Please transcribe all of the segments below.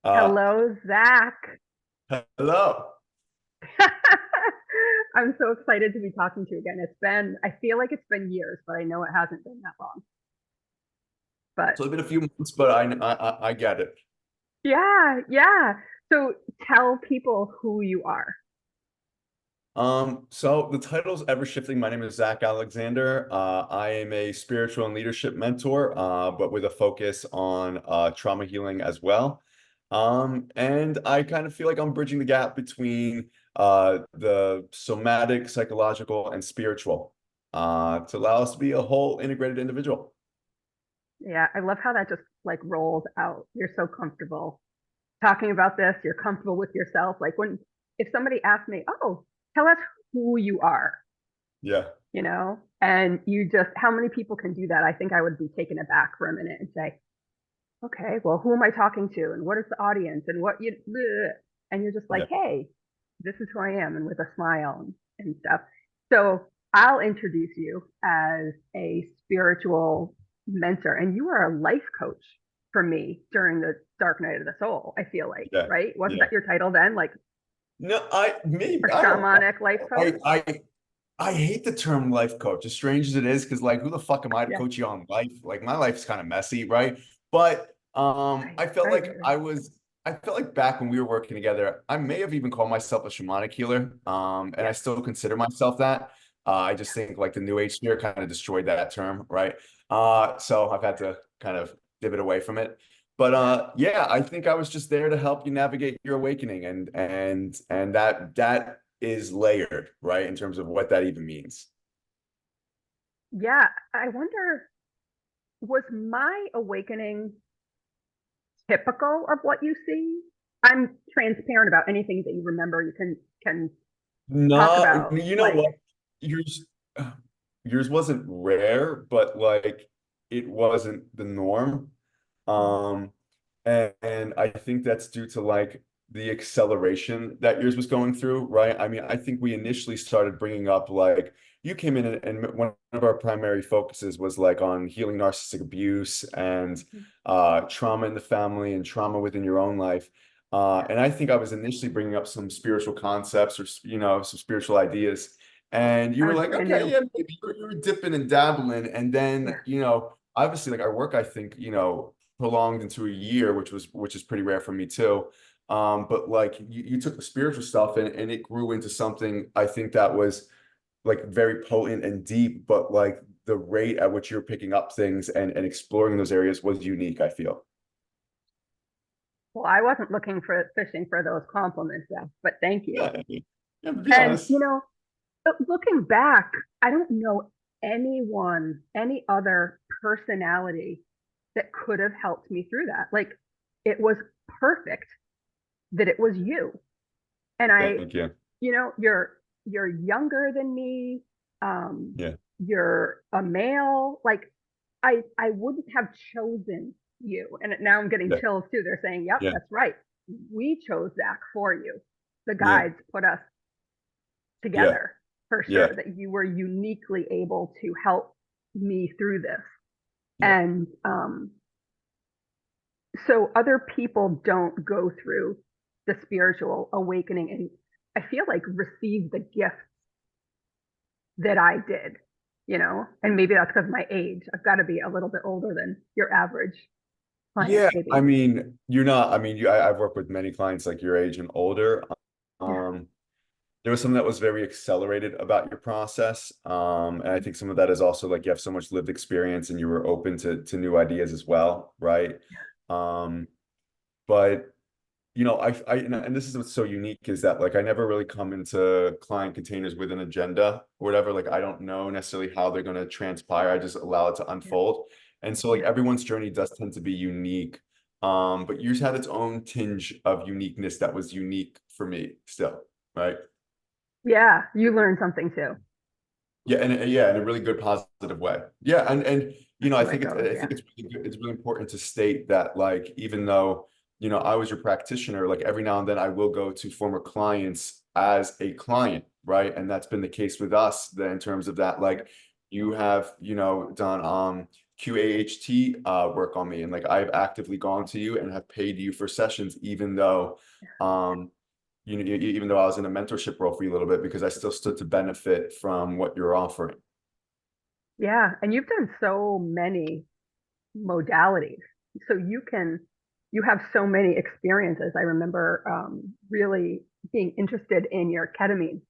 Uh, Hello, Zach. Hello. I'm so excited to be talking to you again. I feel like it's been years, but I know it hasn't been that long. But So it's been a few months, but I get it. yeah, yeah. So tell people who you are. So the title's ever shifting. My name is Zack Alexander. I am a spiritual and leadership mentor, but with a focus on trauma healing as well. And I kind of feel like I'm bridging the gap between the somatic, psychological, and spiritual to allow us to be a whole integrated individual. Yeah, I love how that just like rolls out. You're so comfortable talking about this. You're comfortable with yourself. Like when if somebody asked me, "Oh, tell us who you are," Yeah. and you just how many people can do that? I think I would be taken aback for a minute and say, okay, well, who am I talking to? And what is the audience? And what you, bleh. And you're just like, Yeah. hey, this is who I am. And with a smile and stuff. So I'll introduce you as a spiritual mentor. And you are a life coach for me during the dark night of the soul, I feel like, Yeah. right? Wasn't Yeah. that your title then? Like No, a I don't know. shamanic life coach? I hate the term life coach, as strange as it is, because like who the fuck am I to Yeah. coach you on life? Like my life's kind of messy, right? But Right, right, right, right. I felt like back when we were working together, I may have even called myself a shamanic healer. And I Yes. still consider myself that. I just think like the new age sphere kind of destroyed that term, right? So I've had to kind of divot away from it. But yeah, I think I was just there to help you navigate your awakening and that is layered, right? In terms of what that even means. Yeah. I wonder, was my awakening typical of what you see? I'm transparent about anything that you remember. You can talk No, about you know like what? Yours yours wasn't rare, but like it wasn't the norm. Um, and I think that's due to like the acceleration that yours was going through, right? I mean, I think we initially started bringing up like you came in and one of our primary focuses was like on healing narcissistic abuse and trauma in the family and trauma within your own life. And I think I was initially bringing up some spiritual concepts or, some spiritual ideas. And you I were was like, brand okay, new. yeah, maybe you were dipping and dabbling. And then, Yeah. obviously like our work, I think, prolonged into a year, which is pretty rare for me too. But like you took the spiritual stuff and it grew into something I think that was like very potent and deep, but like the rate at which you're picking up things and exploring those areas was unique, I feel. Well, I wasn't looking for fishing for those compliments, yeah, but thank you. Yeah, yeah, be And honest. looking back, I don't know anyone, any other personality that could have helped me through that. Like it was perfect that it was you. And Thank you. you're younger than me. Um, Yeah, you're a male. Like I wouldn't have chosen you. And now I'm getting yeah, chills too. They're saying, "Yep, yeah, that's right. We chose Zach for you. The yeah, guides put us yeah, together for yeah, sure. That you were uniquely able to help me through this." yeah, And so other people don't go through the spiritual awakening and I feel like receive the gifts that I did. And maybe that's because of my age. I've got to be a little bit older than your average client, yeah. I maybe. mean, you're not. I mean, I've worked with many clients like your age and older. Yeah. Um, there was something that was very accelerated about your process. And I think some of that is also like you have so much lived experience and you were open to new ideas as well, right? Um, but and this is what's so unique is that like I never really come into client containers with an agenda or whatever. Like I don't know necessarily how they're going to transpire. I just allow it to Yeah. unfold. And so like Yeah. everyone's journey does tend to be unique. But yours had its own tinge of uniqueness that was unique for me still, right? Yeah. You learn something too. Yeah, and yeah, in a really good positive way. Yeah, and That's I the way it think goes. I Yeah. think it's really good, it's really important to state that like even though I was your practitioner, like every now and then I will go to former clients as a client, right? And that's been the case with us then in terms of that, like you have done QAHT work on me, and like I've actively gone to you and have paid you for sessions, even though even though I was in a mentorship role for you a little bit, because I still stood to benefit from what you're offering. Yeah, and you've done so many modalities. So you have so many experiences. I remember really being interested in your ketamine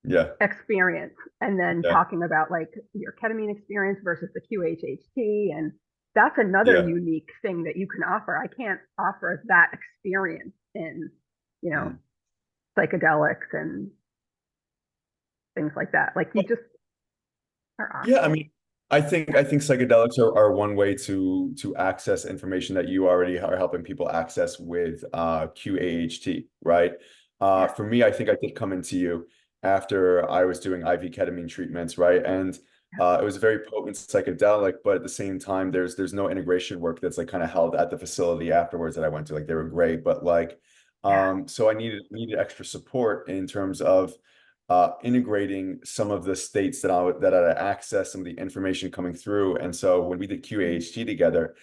Yeah, experience and then yeah, talking about like your ketamine experience versus the QHHT. And that's another yeah. unique thing that you can offer. I can't offer that experience in, you know, Mm. psychedelics and things like that. Like you just are Yeah, I awesome. mean, I think psychedelics are one way to access information that you already are helping people access with QAHT, right? Yeah. For me, I think I did come into you after I was doing IV ketamine treatments, right? And it was a very potent psychedelic, but at the same time, there's no integration work that's like kind of held at the facility afterwards that I went to. Like they were great, but like Yeah. so I needed extra support in terms of integrating some of the states that I access, some of the information coming through. And so when we did QAHT together,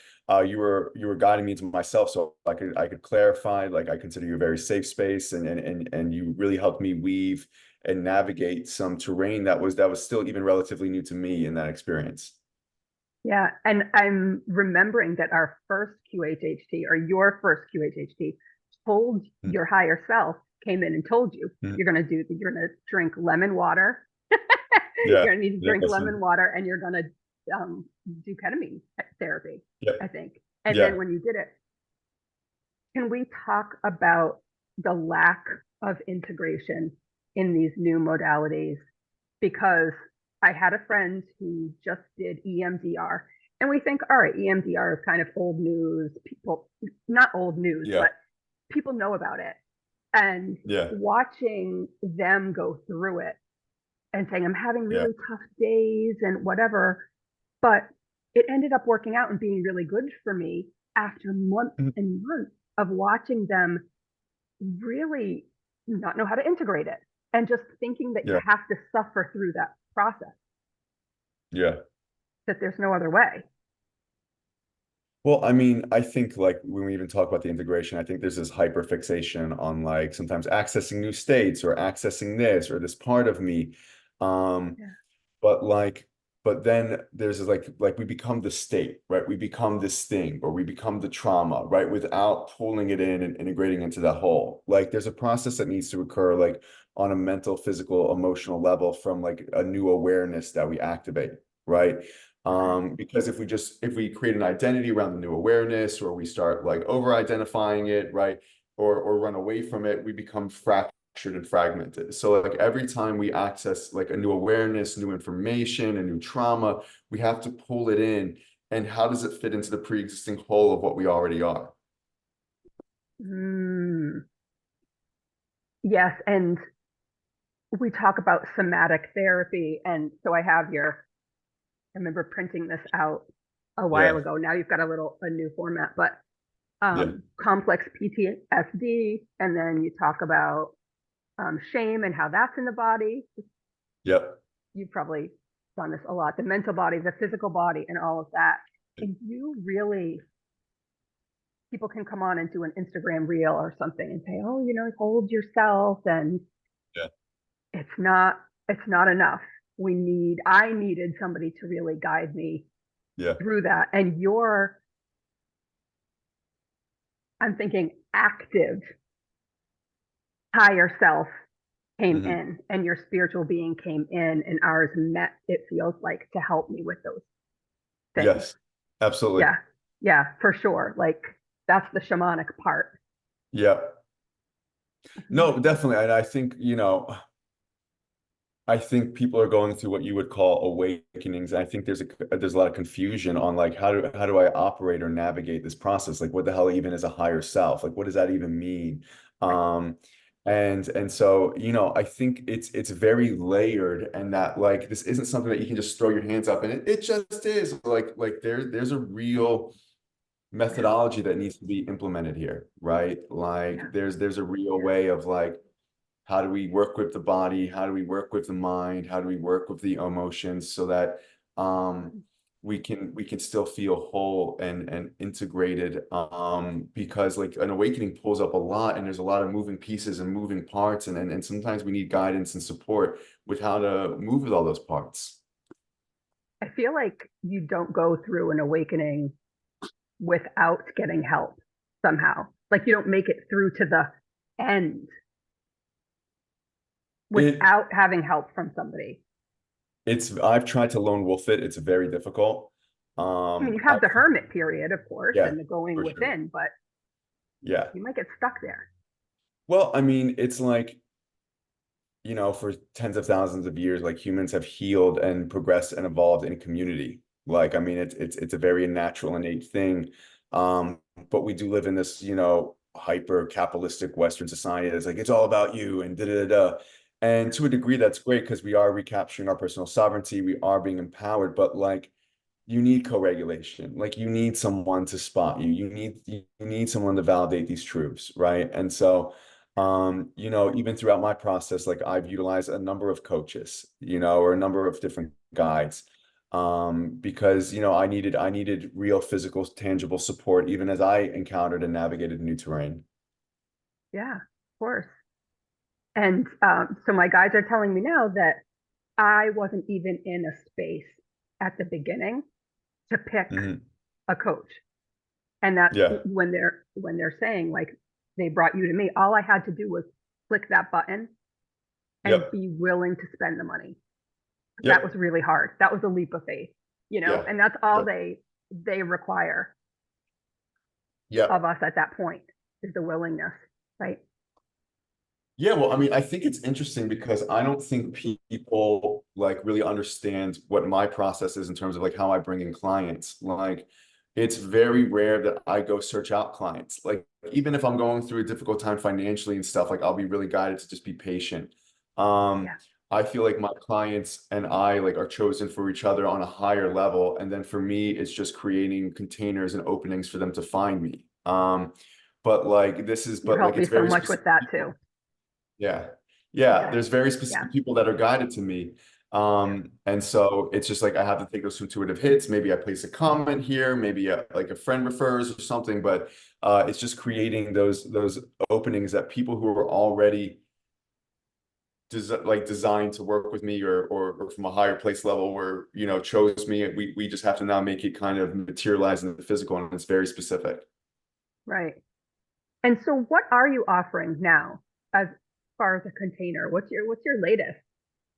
you were guiding me to myself, so I could clarify. Like I consider you a very safe space, and you really helped me weave and navigate some terrain that was still even relatively new to me in that experience. Yeah, and I'm remembering that our first QHHT or your first QHHT told Mm. your higher self came in and told you Mm. you're gonna drink lemon water. Yeah, You're gonna need to yeah, drink lemon listen. water, and you're gonna do ketamine therapy, Yeah, I think. And then yeah. when you did it, can we talk about the lack of integration in these new modalities? Because I had a friend who just did EMDR, and we think, all right, EMDR is kind of old news. People, not old news, Yeah, but people know about it. And yeah, watching them go through it and saying, I'm having yeah. really tough days and whatever, but it ended up working out and being really good for me after months Mhm. and months of watching them really not know how to integrate it and just thinking that you Yeah, have to suffer through that process, yeah. that there's no other way. Well, I mean, I think like when we even talk about the integration, I think there's this hyper fixation on like sometimes accessing new states or accessing this or this part of me. Um, Yeah. but like, but then there's like we become the state, right? We become this thing or we become the trauma, right? Without pulling it in and integrating into that whole. Like there's a process that needs to occur like on a mental, physical, emotional level from like a new awareness that we activate, right? Okay. Because if we create an identity around the new awareness or we start like over identifying it, right? Or run away from it, we become fractured and fragmented. So like every time we access like a new awareness, new information, a new trauma, we have to pull it in. And how does it fit into the pre-existing whole of what we already are? Mm, yes. And we talk about somatic therapy. And so I remember printing this out a while Yeah, ago. Now you've got a new format, but yeah, complex PTSD. And then you talk about shame and how that's in the body. yep. You've probably done this a lot, the mental body, the physical body, and all of that. And you really, people can come on and do an Instagram reel or something and say, oh, hold yourself. And Yeah, it's not, it's not enough. I needed somebody to really guide me yeah, through that. And I'm thinking active higher self came hmm, in and your spiritual being came in and ours met, it feels like, to help me with those things. yes, absolutely. Yeah. Yeah, for sure. Like that's the shamanic part. Yeah, Mhm. no, definitely. And I think, I think people are going through what you would call awakenings. I think there's a lot of confusion on like how do I operate or navigate this process? Like what the hell even is a higher self? Like what does that even mean? Right. And so I think it's very layered, and that like this isn't something that you can just throw your hands up and it just is like there's a real Yeah. methodology that needs to be implemented here, right? Yeah. Like there's a real way of like how do we work with the body? How do we work with the mind? How do we work with the emotions so that um, we can still feel whole and integrated, because like an awakening pulls up a lot, and there's a lot of moving pieces and moving parts, and sometimes we need guidance and support with how to move with all those parts. I feel like you don't go through an awakening without getting help somehow. Like you don't make it through to the end It without having help from somebody. it's I've tried to lone wolf it. It's very difficult. I mean, you I have the hermit period, of course, Yeah, and the going for sure. within, but Yeah. you might get stuck there. Well, I mean, it's like, for tens of thousands of years, like humans have healed and progressed and evolved in community. Like, I mean, it's a very natural, innate thing. But we do live in this, hyper capitalistic Western society that's like it's all about you and da da da. Da. And to a degree, that's great because we are recapturing our personal sovereignty, we are being empowered, but like you need co-regulation. Like you need someone to spot you. You need someone to validate these truths, right? And so, even throughout my process, like I've utilized a number of coaches, or a number of different guides, because I needed real physical, tangible support, even as I encountered and navigated new terrain. Yeah, of course. And so my guides are telling me now that I wasn't even in a space at the beginning to pick Hmm. a coach. And that's Yeah. when they're saying like they brought you to me. All I had to do was click that button and Yep. be willing to spend the money. That was Yep. really hard. That was a leap of faith, Yeah. and that's all Yep. they require of Yep. us at that point is the willingness, right? Yeah, well, I mean, I think it's interesting because I don't think people like really understand what my process is in terms of like how I bring in clients. Like, it's very rare that I go search out clients. Like, even if I'm going through a difficult time financially and stuff, like I'll be really guided to just be patient. Um, Yeah. I feel like my clients and I like are chosen for each other on a higher level, and then for me, it's just creating containers and openings for them to find me. You But like helped me it's so very much with specific that too. people. Yeah. Yeah. Yeah. There's very Yeah. specific people that are guided to me. Yeah. And so it's just like I have to take those intuitive hits. Maybe I place a comment here, maybe like a friend refers or something, but it's just creating those openings that people who are already designed to work with me, or from a higher place level where chose me. We just have to now make it kind of materialize in the physical, and it's very specific. Right. And so what are you offering now as far as a container? What's your latest?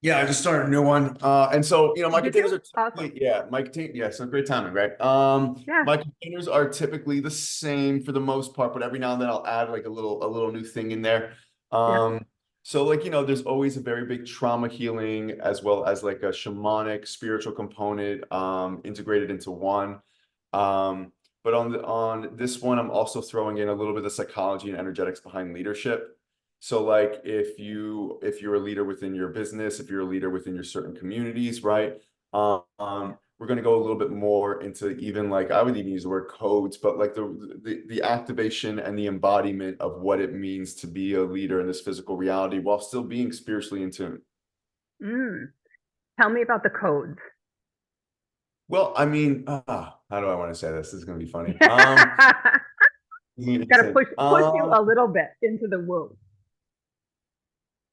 Yeah, I just started a new one. And so, my Did you? containers are Awesome. typically, yeah, so great timing, right? Yeah. My containers are typically the same for the most part, but every now and then I'll add like a little new thing in there. Yeah. Um, so like, there's always a very big trauma healing as well as like a shamanic spiritual component, integrated into one. Um, but on this one, I'm also throwing in a little bit of psychology and energetics behind leadership. So like if you're a leader within your business, if you're a leader within your certain communities, right? We're going to go a little bit more into even like I would even use the word codes, but like the activation and the embodiment of what it means to be a leader in this physical reality while still being spiritually in tune. Mm. Tell me about the codes. Well, I mean, how do I want to say this? This is going to be funny. Got to Interesting. push you a little bit into the womb,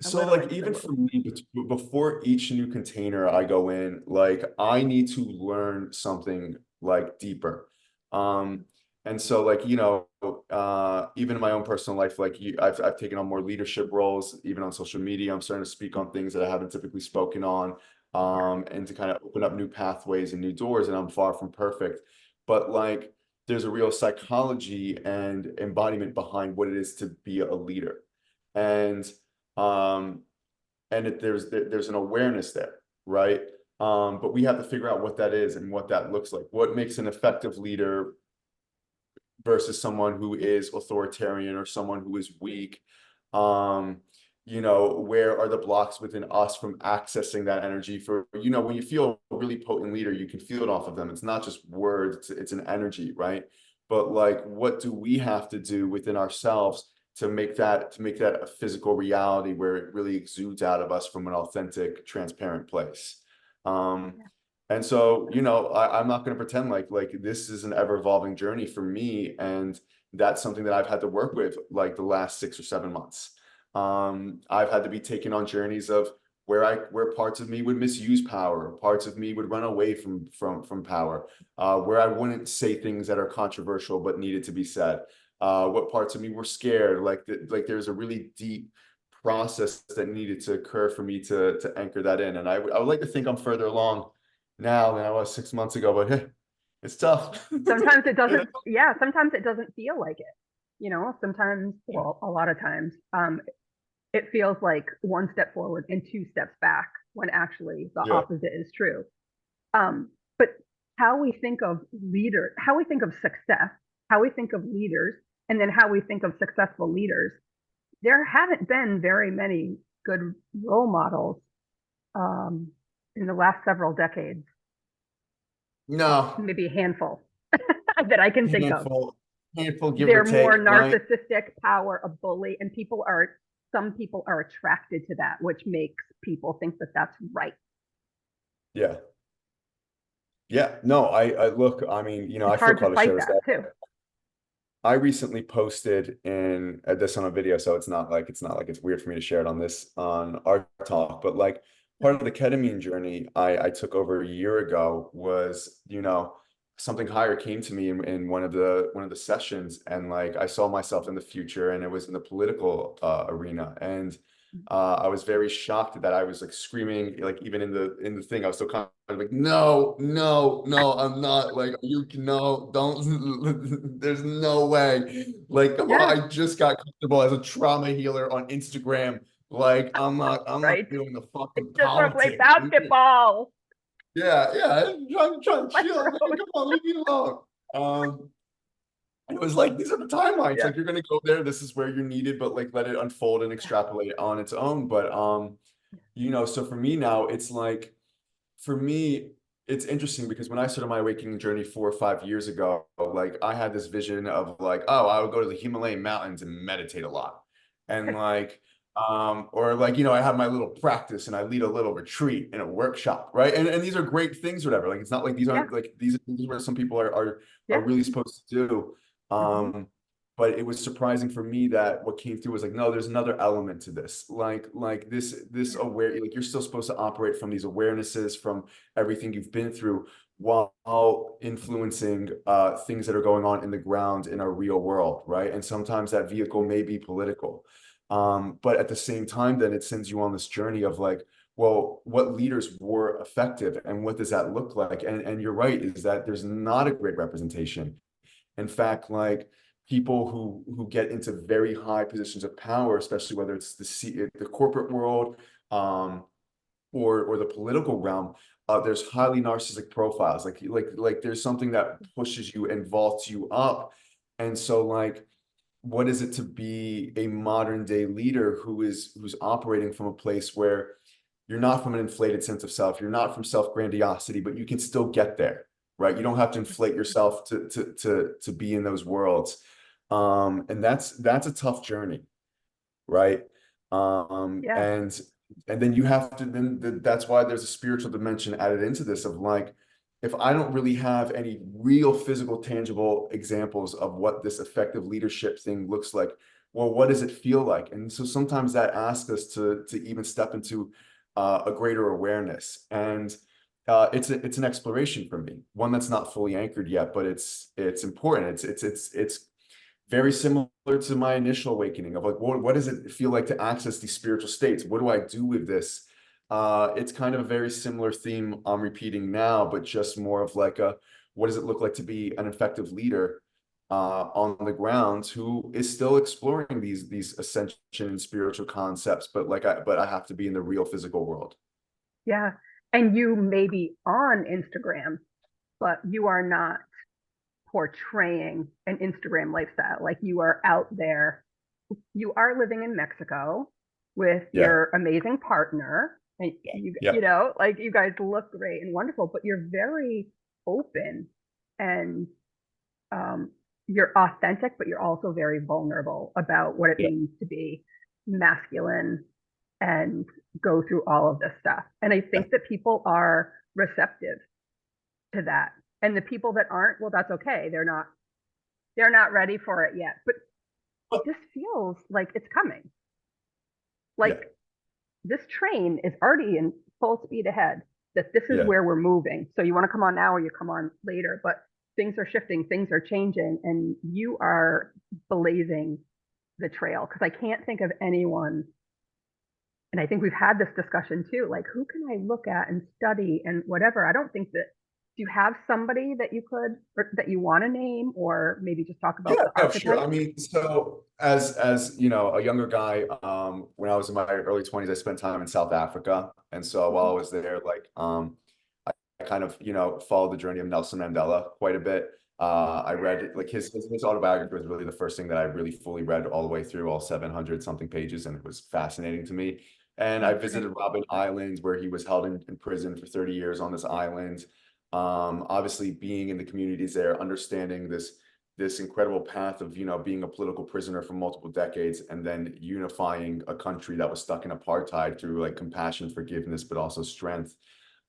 a So little like into the even for womb. me, before each new container I go in, like I need to learn something like deeper. Um, and so like, even in my own personal life, like I've taken on more leadership roles, even on social media. I'm starting to speak on things that I haven't typically spoken on, Yeah. and to kind of open up new pathways and new doors. And I'm far from perfect, but like there's a real psychology and embodiment behind what it is to be a leader. And um there's an awareness there, right? But we have to figure out what that is and what that looks like. What makes an effective leader versus someone who is authoritarian or someone who is weak? um where are the blocks within us from accessing that energy? For when you feel a really potent leader, you can feel it off of them. It's not just words, it's an energy, right? But like what do we have to do within ourselves to make that a physical reality where it really exudes out of us from an authentic, transparent place? um Yeah. And so, you know, I'm not going to pretend like this is an ever evolving journey for me. And that's something that I've had to work with like the last 6 or 7 months. I've had to be taken on journeys of where parts of me would misuse power, parts of me would run away from power, where I wouldn't say things that are controversial but needed to be said. What parts of me were scared, like there's a really deep process that needed to occur for me to anchor that in. And I would like to think I'm further along now than I was 6 months ago, but hey, it's tough. Sometimes it doesn't, yeah, sometimes it doesn't feel like it. You know, sometimes, well, a lot of times, it feels like one step forward and two steps back when actually the Yeah. opposite is true. But how we think of leaders, how we think of success, how we think of leaders, and then how we think of successful leaders, there haven't been very many good role models um, in the last several decades, No, maybe a handful that I can think of. handful, handful, give or They're more take, right? narcissistic, power, a bully, and some people are attracted to that, which makes people think that that's right. Yeah. Yeah. No, I look, I mean, you know, It's I feel hard to called to share fight this. that too. I recently posted in this on a video, so it's not like it's weird for me to share it on this on our talk, but like part of the ketamine journey I took over a year ago was, you know, something higher came to me in one of the sessions, and like I saw myself in the future, and it was in the political arena, and I was very shocked that I was like screaming, like even in the thing, I was still kind of like, no, no, no, I'm not. Like, you can no, don't. There's no way. Like, come Yeah, on, I just got comfortable as a trauma healer on Instagram. Like, I'm not right. doing the I fucking just want to play politics. basketball. Yeah, yeah. I'm trying to My chill, man. road. Come on, leave me alone. Um, and it was like these are the timelines. Yeah, Like you're gonna go there. This is where you're needed, but like let it unfold and yeah, extrapolate on its own. But you know, so for me now, it's like for me, it's interesting because when I started my awakening journey 4 or 5 years ago, like I had this vision of like, oh, I would go to the Himalayan mountains and meditate a lot. And like, or like, you know, I have my little practice and I lead a little retreat and a workshop, right? And these are great things, whatever. Like it's not like these yeah, aren't like these are things where some people are yeah. really supposed to do. Hmm. But it was surprising for me that what came through was like, no, there's another element to this. Like this Yeah, aware, like you're still supposed to operate from these awarenesses, from everything you've been through, while influencing things that are going on in the ground in our real world, right? And sometimes that vehicle may be political. But at the same time, then it sends you on this journey of like, well, what leaders were effective and what does that look like? And you're right, is that there's not a great representation. In fact, like people who get into very high positions of power, especially whether it's the corporate world, um, or the political realm, there's highly narcissistic profiles. Like there's something that pushes you and vaults you up. And so like what is it to be a modern day leader who's operating from a place where you're not from an inflated sense of self, you're not from self grandiosity, but you can still get there, right? You don't have to inflate yourself to be in those worlds. And that's a tough journey, right? Um, yeah, and and then you have to that's why there's a spiritual dimension added into this of like, if I don't really have any real physical, tangible examples of what this effective leadership thing looks like, well, what does it feel like? And so sometimes that asks us to even step into a greater awareness. And it's an exploration for me, one that's not fully anchored yet, but it's important. It's very similar to my initial awakening of like, what does it feel like to access these spiritual states? What do I do with this? It's kind of a very similar theme I'm repeating now, but just more of like what does it look like to be an effective leader on the ground who is still exploring these ascension and spiritual concepts, but I have to be in the real physical world. yeah. And you may be on Instagram, but you are not portraying an Instagram lifestyle. Like you are out there, you are living in Mexico with Yeah, your amazing partner, and yeah, you know, like you guys look great and wonderful, but you're very open and um, you're authentic, but you're also very vulnerable about what it yeah, means to be masculine and go through all of this stuff. And I yeah, think that people are receptive to that. And the people that aren't, well, that's okay. They're not ready for it yet. But this feels like it's coming. Yeah, Like this train is already in full speed ahead, that this is yeah, where we're moving. So you want to come on now or you come on later, but things are shifting, things are changing, and you are blazing the trail. Because I can't think of anyone, and I think we've had this discussion too, like who can I look at and study and whatever. I don't think that, do you have somebody that you could, or that you want to name, or maybe just talk about yeah. the No, sure. archetypes? I mean, so as you know, a younger guy, when I was in my early 20s, I spent time in South Africa, and so while I Mhm. was there, like, I kind of, followed the journey of Nelson Mandela quite a bit. I read like his autobiography was really the first thing that I really fully read all the way through, all 700 something pages, and it was fascinating to me. And I That's great. visited Robben Island, where he was held in prison for 30 years on this island. Obviously, being in the communities there, understanding this incredible path of being a political prisoner for multiple decades, and then unifying a country that was stuck in apartheid through like compassion, forgiveness, but also strength,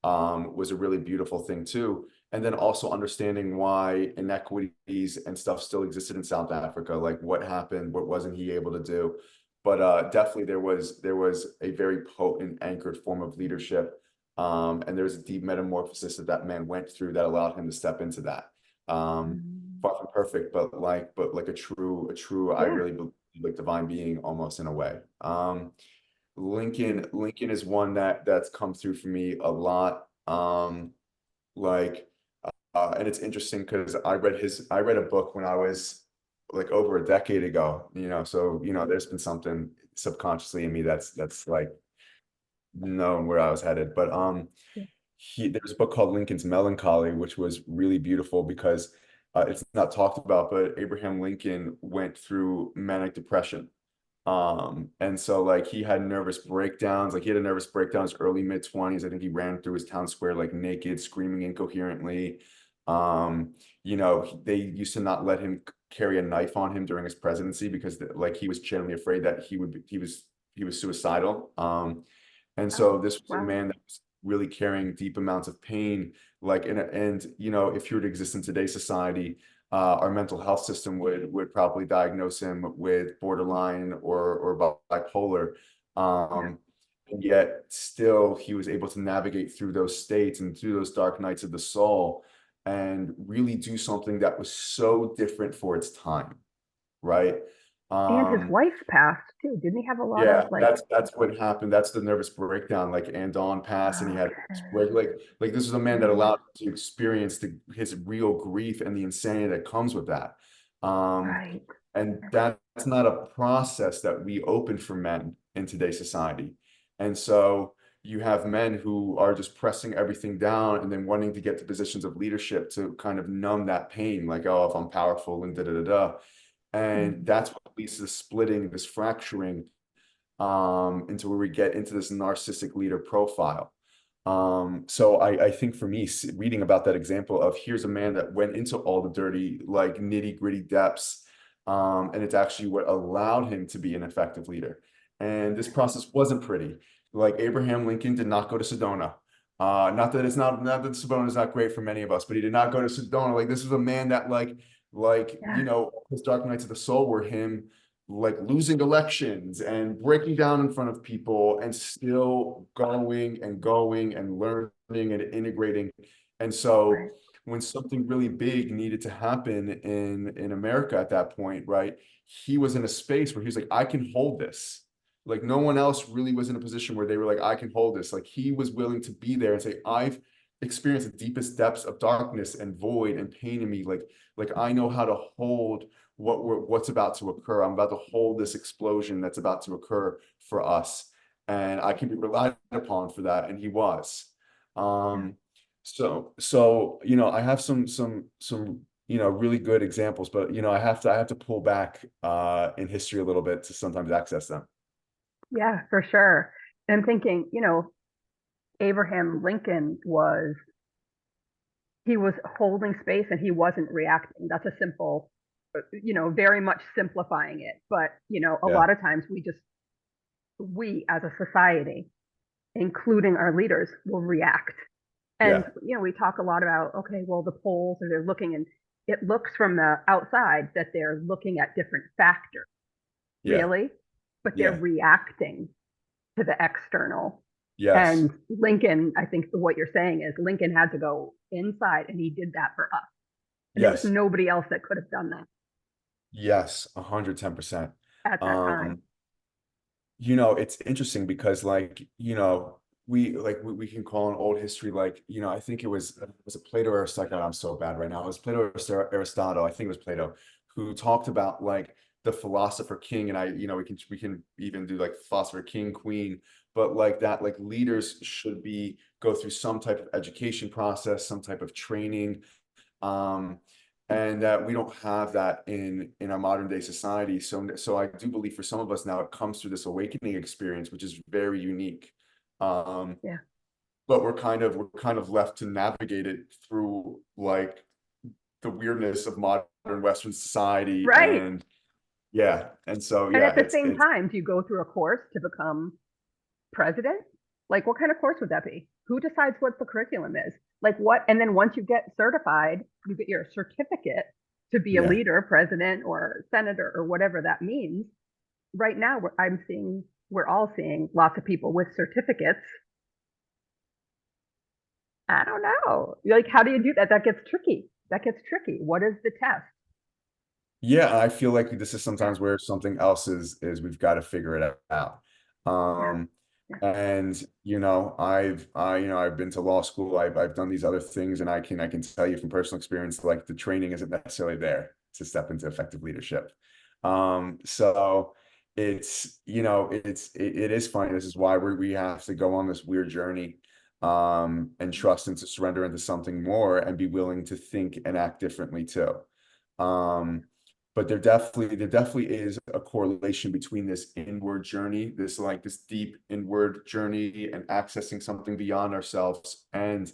was a really beautiful thing too. And then also understanding why inequities and stuff still existed in South Africa, like what happened, what wasn't he able to do. But definitely there was a very potent anchored form of leadership. And there's a deep metamorphosis that that man went through that allowed him to step into that. Mm. Far from perfect, but like a true, I Yeah. really believe, like divine being almost in a way. Mm. Lincoln is one that's come through for me a lot. Like, and it's interesting because I read a book when I was like over a decade ago, so there's been something subconsciously in me that's like known where I was headed. But Yeah. there's a book called Lincoln's Melancholy, which was really beautiful because it's not talked about, but Abraham Lincoln went through manic depression. And so like he had nervous breakdowns, like he had a nervous breakdown in his early mid-20s. I think he ran through his town square like naked, screaming incoherently. They used to not let him carry a knife on him during his presidency because like he was genuinely afraid that he was suicidal. And so Oh, this was a wow. man that was really carrying deep amounts of pain, like and if he were to exist in today's society, our mental health system would probably diagnose him with borderline or bipolar. Yeah. And yet still he was able to navigate through those states and through those dark nights of the soul and really do something that was so different for its time, right? And his Um, wife passed too. Didn't he have a lot of yeah, like, that's what happened. That's the nervous breakdown. Like Andon passed, and he had a break. okay. Like this was a man that Mm. allowed him to experience his real grief and the insanity that comes with that. Um, Right. and that's not a process that we open for men in today's society. And so you have men who are just pressing everything down and then wanting to get to positions of leadership to kind of numb that pain, like, oh, if I'm powerful and da da da da. And Mm. that's what leads to the splitting, this fracturing, into where we get into this narcissistic leader profile. So I think for me, reading about that example of here's a man that went into all the dirty, like nitty gritty depths, and it's actually what allowed him to be an effective leader. And this process wasn't pretty. Like Abraham Lincoln did not go to Sedona. Not that Sedona is not great for many of us, but he did not go to Sedona. Like this was a man that Yeah. his dark nights of the soul were him like losing elections and breaking down in front of people and still going and going and learning and integrating. And so Right. when something really big needed to happen in America at that point, right, he was in a space where he was like, I can hold this. Like no one else really was in a position where they were like, I can hold this. Like he was willing to be there and say, I've experienced the deepest depths of darkness and void and pain in me. Like I know how to hold what's about to occur. I'm about to hold this explosion that's about to occur for us, and I can be relied upon for that. And he was. Yeah. Um, so I have some really good examples, but I have to pull back in history a little bit to sometimes access them. Yeah, for sure. And I'm thinking, Abraham Lincoln he was holding space and he wasn't reacting. That's a simple, very much simplifying it. But, a Yeah, lot of times we as a society, including our leaders, will react. And, Yeah. we talk a lot about, okay, well, the polls, or they're looking, and it looks from the outside that they're looking at different factors, Yeah. really, but they're Yeah. reacting to the external. Yes. And Lincoln, I think what you're saying is Lincoln had to go inside, and he did that for us. And there was Yes. nobody else that could have done that Yes. 110%. at that time. Um, it's interesting because we can call an old history like, I think it was a Plato or Aristotle. I'm so bad right now. It was Plato or Aristotle, I think it was Plato, who talked about like the philosopher king. And we can even do like philosopher king, queen, but like that, like leaders should be go through some type of education process, some type of training. Um, and that we don't have that in our modern day society. So I do believe for some of us now it comes through this awakening experience, which is very unique. Um, Yeah. but we're kind of left to navigate it through like the weirdness of modern Western society. Right. And yeah, and so And yeah, at the it's same it's time, do you go through a course to become president? Like, what kind of course would that be? Who decides what the curriculum is? Like, what? And then once you get certified, you get your certificate to be a yeah. leader, president, or senator, or whatever that means. Right now, we're all seeing lots of people with certificates. I don't know. Like, how do you do that? That gets tricky. That gets tricky. What is the test? Yeah, I feel like this is sometimes where something else is we've got to figure it out. Yeah. Um, Yeah. and I've been to law school, I've done these other things, and I can tell you from personal experience, like the training isn't necessarily there to step into effective leadership. So it is funny. This is why we have to go on this weird journey, and trust and to surrender into something more and be willing to think and act differently too. Um, but there definitely is a correlation between this inward journey, this deep inward journey and accessing something beyond ourselves, and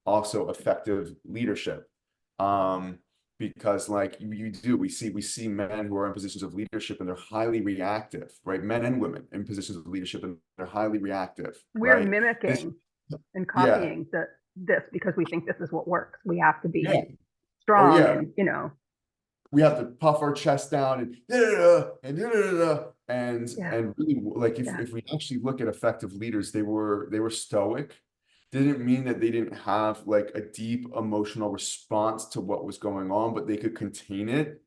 also effective leadership. Um, because like you do, we see men who are in positions of leadership and they're highly reactive, right? Men and women in positions of leadership and they're highly reactive, We're right? This, mimicking and yeah, copying this because we think this is what works. We have to yeah, be oh strong, yeah. and We have to puff our chest down and da, da, da, and da, da, da, yeah, and really, like if yeah, if we actually look at effective leaders, they were stoic. Didn't mean that they didn't have like a deep emotional response to what was going on, but they could contain it,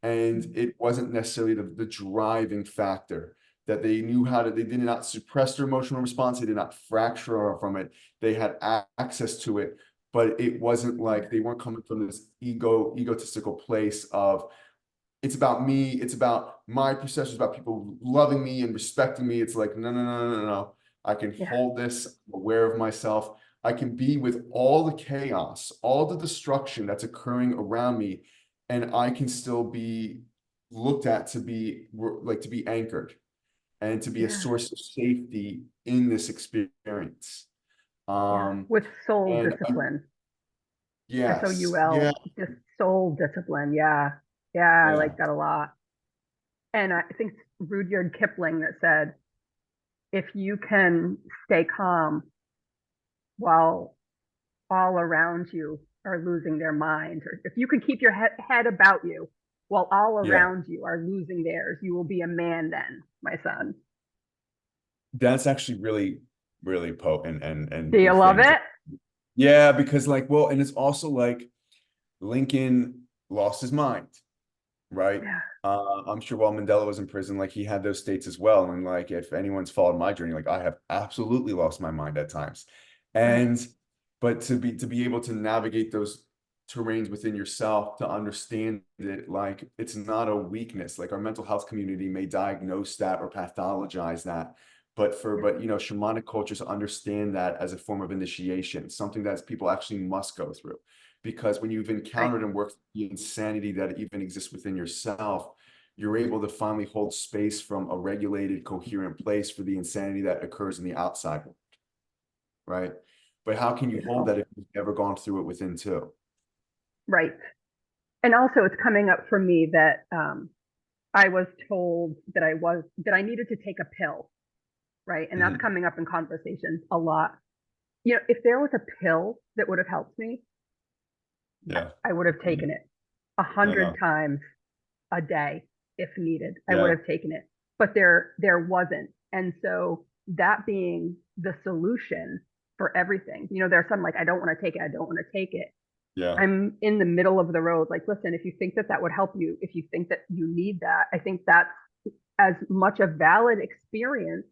and it wasn't necessarily the driving factor. That they did not suppress their emotional response, they did not fracture from it, they had access to it, but it wasn't like they weren't coming from this egotistical place of it's about me, it's about my perceptions, about people loving me and respecting me. It's like, no, no, no, no, no, no. I can yeah, hold this, I'm aware of myself. I can be with all the chaos, all the destruction that's occurring around me, and I can still be looked at to be anchored and to be a yeah, source of safety in this experience. yeah. Um, With soul and discipline, yes, yeah, SOUL, just soul discipline. Yeah, yeah, I like yeah, that a lot. And I think it's Rudyard Kipling that said, if you can stay calm while all around you are losing their minds, or if you can keep your head about you while all yeah. around you are losing theirs, you will be a man then, my son. That's actually really, really potent Do and you good love things. it? Yeah, because like, well, and it's also like Lincoln lost his mind, right? Yeah, I'm sure while Mandela was in prison, like he had those states as well. And like, if anyone's followed my journey, like I have absolutely lost my mind at times. right. And but to be able to navigate those terrains within yourself, to understand that like it's not a weakness. Like our mental health community may diagnose that or pathologize that. But shamanic cultures understand that as a form of initiation, something that people actually must go through. Because when you've Right. encountered and worked the insanity that even exists within yourself, you're able to finally hold space from a regulated, coherent place for the insanity that occurs in the outside world, right? But how can you hold Beautiful. that if you've never gone through it within too? Right. And also, it's coming up for me that I was told that I needed to take a pill, right? And that's Mhm. coming up in conversations a lot. if there was a pill that would have helped me, Yeah. I would have Yeah. taken it a I hundred know. times a day if needed. I would Yeah. have taken it, but there wasn't. And so that being the solution for everything, there's some like, I don't want to take it. I don't want to take it. Yeah. I'm in the middle of the road. Like, listen, if you think that that would help you, if you think that you need that, I think that's as much a valid experience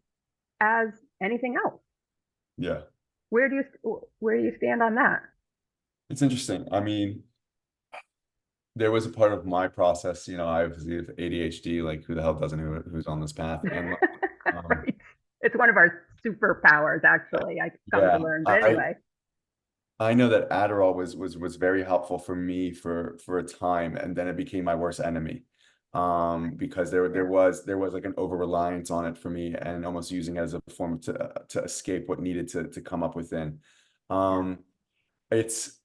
as anything else. Yeah. Where do you stand on that? It's interesting. I mean, there was a part of my process, I obviously have ADHD, like who the hell doesn't who's on this path? And like, um, Right. It's one of our superpowers, actually. I come to yeah, learn. But anyway, I know that Adderall was very helpful for me for a time, and then it became my worst enemy. Because yeah, there was like an over reliance on it for me, and almost using it as a form to escape what needed to come up within. yeah, Um, it's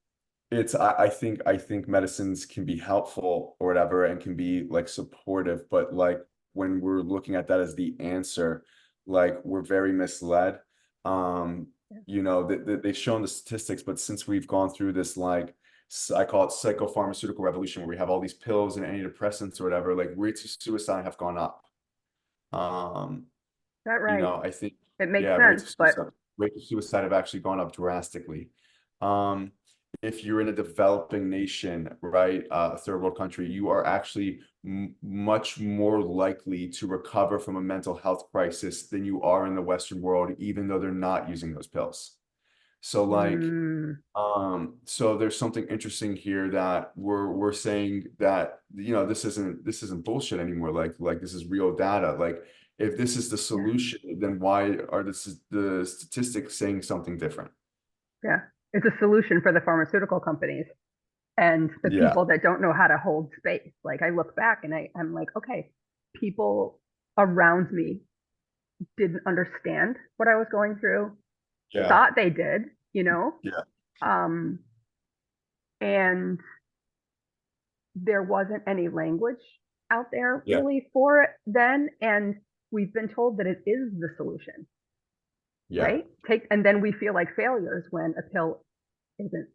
I think medicines can be helpful or whatever and can be like supportive, but like when we're looking at that as the answer, like we're very misled. Um, yeah. they've shown the statistics, but since we've gone through this like I call it psychopharmaceutical revolution, where we have all these pills and antidepressants or whatever, like rates of suicide have gone up. Um, Is that right? I think, It makes yeah, sense, but rates of suicide have actually gone up drastically. Um, if you're in a developing nation, right, a third world country, you are actually much more likely to recover from a mental health crisis than you are in the Western world, even though they're not using those pills. So like, mm, so there's something interesting here that we're saying that this isn't bullshit anymore. Like this is real data. Like if this is the yeah, solution, then why are the statistics saying something different? yeah. It's a solution for the pharmaceutical companies and the Yeah, people that don't know how to hold space. Like I look back and I'm like, okay, people around me didn't understand what I was going through, yeah, thought they did, you know, yeah, um, and there wasn't any language out there yeah, really for it then. And we've been told that it is the solution, yeah, right? And then we feel like failures when a pill isn't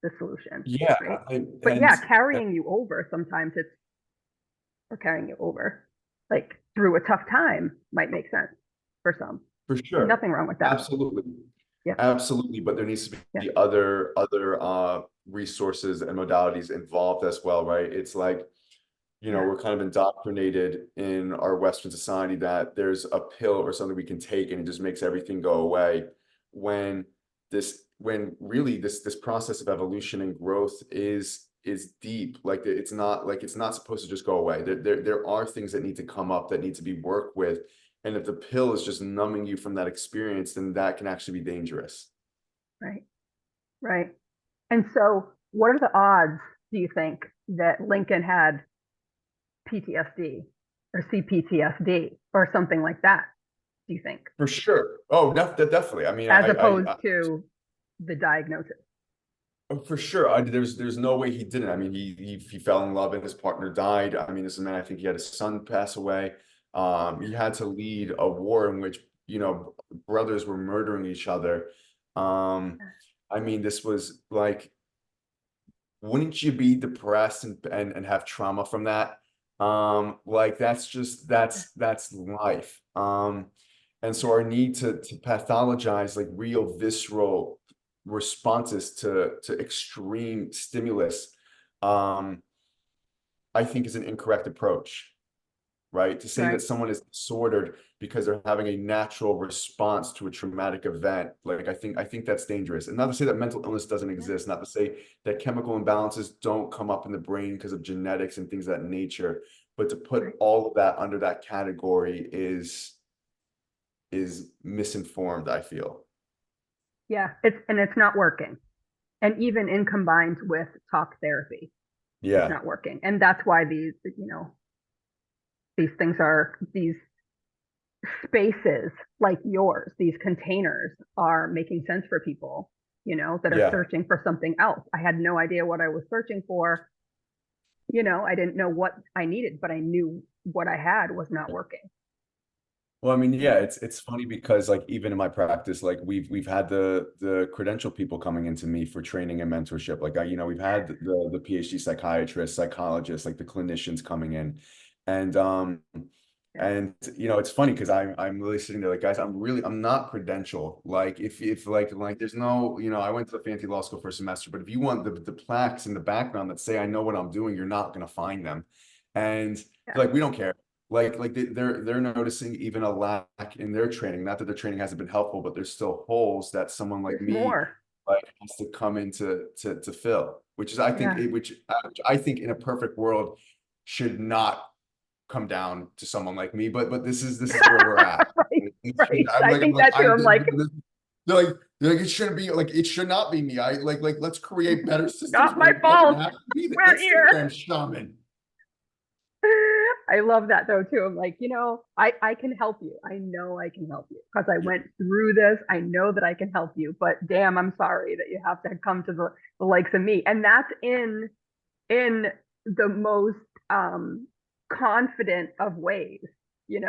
the solution, yeah. right? I, But yeah, and carrying you over sometimes it's or carrying you over like through a tough time might make sense for some. for sure, Nothing wrong with that. absolutely, Yeah, absolutely. But there needs to yeah, be other resources and modalities involved as well, right? It's like yeah, we're kind of indoctrinated in our Western society that there's a pill or something we can take and it just makes everything go away. When when really this process of evolution and growth is deep. Like it's not supposed to just go away. There are things that need to come up that need to be worked with. And if the pill is just numbing you from that experience, then that can actually be dangerous. right, right. And so, what are the odds, do you think, that Lincoln had PTSD or CPTSD or something like that? Do you think, For sure. Oh, definitely. I mean, as opposed to the diagnosis? oh, for sure. There's no way he didn't. I mean, he fell in love and his partner died. I mean, this is a man, I think he had his son pass away. He had to lead a war in which, brothers were murdering each other. Um, I mean, this was like, wouldn't you be depressed and have trauma from that? Like that's just that's life. And so our need to pathologize like real visceral responses to extreme stimulus, um, I think is an incorrect approach, right? To say that Right, someone is disordered because they're having a natural response to a traumatic event, like I think that's dangerous. And not to say that mental illness doesn't yeah, exist, not to say that chemical imbalances don't come up in the brain because of genetics and things of that nature, but to put right, all of that under that category is misinformed, I feel. yeah. It's not working. And even in combined with talk therapy, it's Yeah, not working. And that's why these things are these spaces like yours, these containers are making sense for people, that are yeah. searching for something else. I had no idea what I was searching for. I didn't know what I needed, but I knew what I had was not working. Well, I mean, yeah, it's funny because like even in my practice, like we've had the credential people coming into me for training and mentorship. Like we've had the PhD psychiatrists, psychologists, like the clinicians coming in, and Yeah. and it's funny because I'm really sitting there like, guys, I'm not credential. Like if like there's no, I went to the fancy law school for a semester, but if you want the plaques in the background that say I know what I'm doing, you're not gonna find them, and Yeah. they're like, we don't care. Like they're noticing even a lack in their training. Not that the training hasn't been helpful, but there's still holes that someone like There's me more. like has to come in to fill. Which is I think Yeah. which I think in a perfect world should not come down to someone like me. But this is where we're at. Right. Right. I'm I like I'm think like that too. I'm I'm like, they're like it shouldn't be like it should not be me. I like let's create better systems not my where it doesn't fault. have to be the We're here. Instagram shaman. I love that though too. I'm like, I can help you. I know I can help you because I Yeah, went through this. I know that I can help you, but damn, I'm sorry that you have to come to the likes of me. And that's in the most confident of ways. yeah,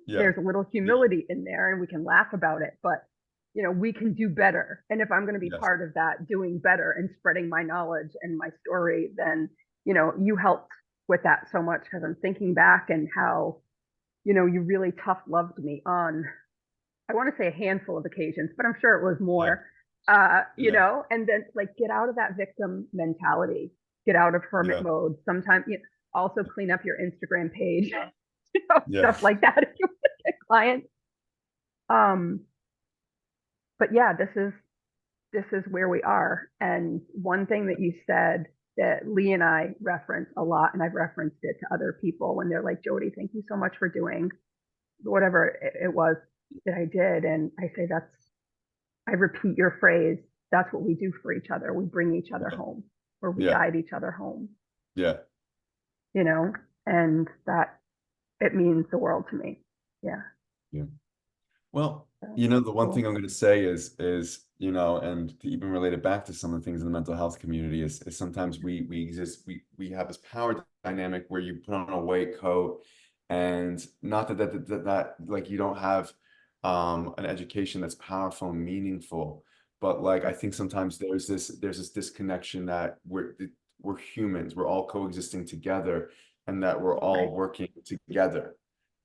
There's a little yeah, humility in there and we can laugh about it, but we can do better. And if I'm going to be yes, part of that, doing better and spreading my knowledge and my story, then, you helped with that so much because I'm thinking back and how, you really tough loved me on, I want to say a handful of occasions, but I'm sure it was yeah, more, yeah, and then like get out of that victim mentality, get out of hermit yeah, mode. Sometimes also clean up your Instagram page, yeah, stuff like that if you want to get clients. Um, but yeah, this is where we are. And one thing that you said that Lee and I reference a lot, and I've referenced it to other people when they're like, Jody, thank you so much for doing whatever it was that I did. And I say, I repeat your phrase, that's what we do for each other. We bring each other yeah, home or we yeah, guide each other home, yeah, you know, and that it means the world to me. Yeah. yeah. Well, So the one thing cool. I'm going to say is, and to even relate it back to some of the things in the mental health community is sometimes we exist, we have this power dynamic where you put on a white coat, and not that like you don't have an education that's powerful and meaningful, but like I think sometimes there's this disconnection that we're humans, we're all coexisting together, and that we're Right. all working together,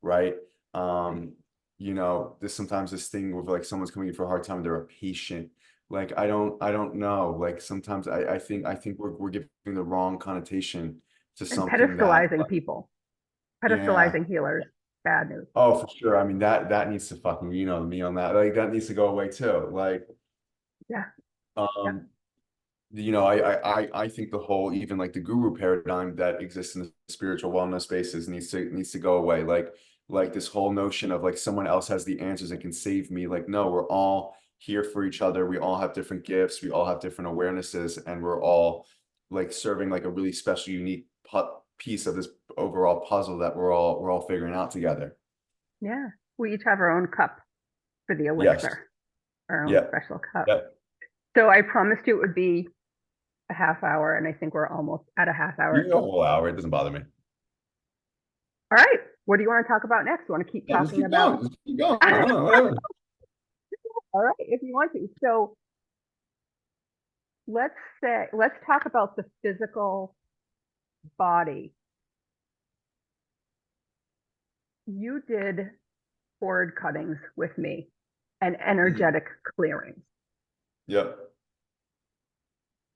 right? Right. Um, there's sometimes this thing with like someone's coming in for a hard time, they're a patient. Like I don't know. Like sometimes I think we're giving the wrong connotation to And something that pedestalizing people, yeah. pedestalizing healers, bad news. Oh, for sure. I mean that needs to fucking, me on that. Like that needs to go away too. Like Yeah. Yeah. um I think the whole even like the guru paradigm that exists in the spiritual wellness spaces needs to go away. Like this whole notion of like someone else has the answers and can save me. Like no, we're all here for each other. We all have different gifts. We all have different awarenesses, and we're all like serving like a really special, unique piece of this overall puzzle that we're all figuring out together. Yeah. We each have our own cup for the Yes. elixir, our own Yeah. special cup. Yeah. So I promised you it would be a half hour, and I think we're almost at a half You hour. can go a whole hour. It doesn't bother me. All right. What do you want to talk about next? You want to keep No, just talking keep about? going. Just keep going. I don't know, whatever. All right, if you want to. So let's talk about the physical body. You did cord cuttings with me and Mhm. energetic clearings. Yep.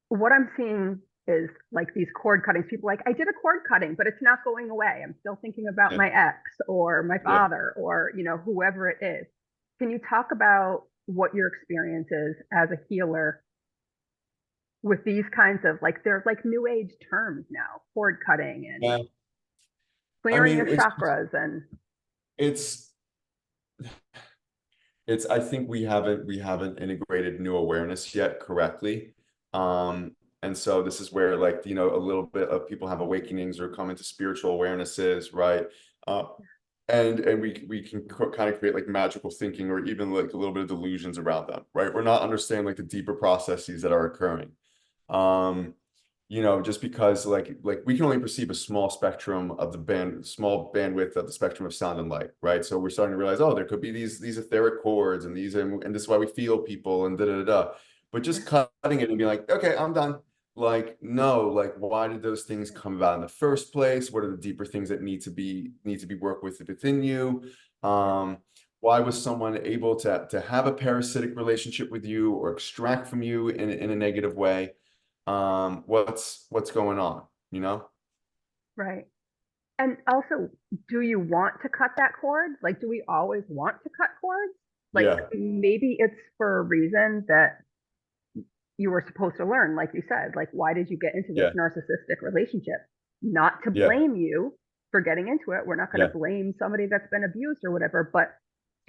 What I'm seeing is like these cord cuttings. People like, I did a cord cutting, but it's not going away. I'm still thinking about Yeah. my ex or my Yeah. father or, whoever it is. Can you talk about what your experience is as a healer with these kinds of like, there's like new age terms now, cord cutting and Yeah. I clearing mean, of chakras and it's I think we haven't integrated new awareness yet correctly. And so this is where like, a little bit of people have awakenings or come into spiritual awarenesses, right? Uh, and we can kind of create like magical thinking or even like a little bit of delusions around them, right? We're not understanding like the deeper processes that are occurring. Um, just because like we can only perceive a small spectrum of small bandwidth of the spectrum of sound and light, right? So we're starting to realize, oh, there could be these etheric chords and and this is why we feel people and da da da. Da. But just cutting it and being like, okay, I'm done. Like, no, like why did those things come about in the first place? What are the deeper things that need to be worked with within you? Um, why was someone able to have a parasitic relationship with you or extract from you in a negative way? What's going on, you know? Right. And also, do you want to cut that cord? Like, do we always want to cut cords? Like, Yeah, maybe it's for a reason that you were supposed to learn, like you said. Like, why did you get into this yeah, narcissistic relationship? Not to yeah, blame you for getting into it. We're not going to yeah, blame somebody that's been abused or whatever, but